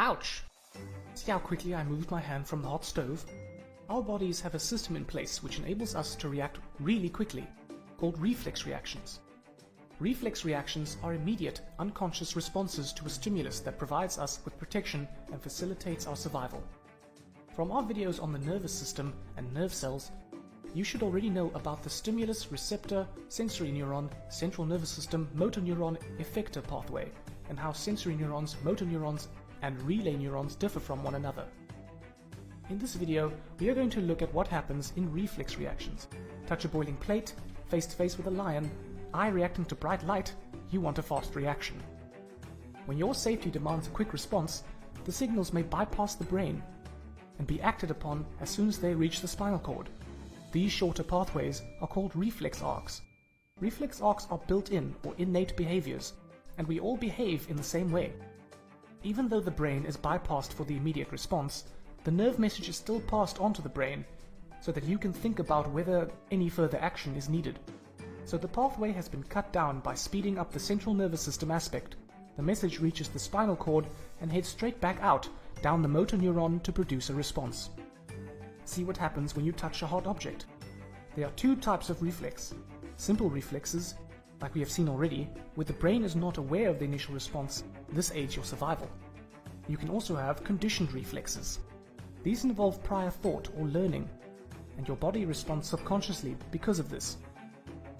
Ouch! See how quickly I moved my hand from the hot stove? Our bodies have a system in place which enables us to react really quickly, called reflex reactions. Reflex reactions are immediate, unconscious responses to a stimulus that provides us with protection and facilitates our survival. From our videos on the nervous system and nerve cells, you should already know about the stimulus receptor sensory neuron, central nervous system motor neuron effector pathway, and how sensory neurons, motor neurons, and relay neurons differ from one another. In this video, we are going to look at what happens in reflex reactions. Touch a boiling plate, face to face with a lion, eye reacting to bright light, you want a fast reaction. When your safety demands a quick response, the signals may bypass the brain and be acted upon as soon as they reach the spinal cord. These shorter pathways are called reflex arcs. Reflex arcs are built-in or innate behaviors, and we all behave in the same way. Even though the brain is bypassed for the immediate response, the nerve message is still passed on to the brain so that you can think about whether any further action is needed. So the pathway has been cut down by speeding up the central nervous system aspect. The message reaches the spinal cord and heads straight back out down the motor neuron to produce a response. See what happens when you touch a hot object. There are two types of reflex. Simple reflexes, like we have seen already, where the brain is not aware of the initial response. This aids your survival. You can also have conditioned reflexes. These involve prior thought or learning, and your body responds subconsciously because of this.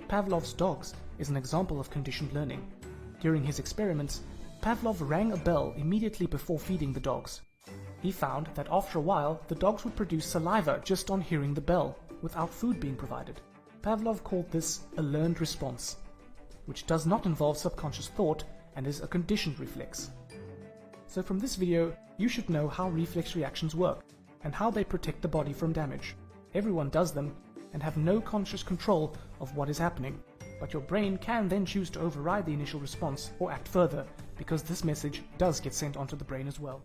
Pavlov's dogs is an example of conditioned learning. During his experiments, Pavlov rang a bell immediately before feeding the dogs. He found that after a while, the dogs would produce saliva just on hearing the bell, without food being provided. Pavlov called this a learned response, which does not involve subconscious thought and is a conditioned reflex. So from this video, you should know how reflex reactions work and how they protect the body from damage. Everyone does them and have no conscious control of what is happening, but your brain can then choose to override the initial response or act further, because this message does get sent onto the brain as well.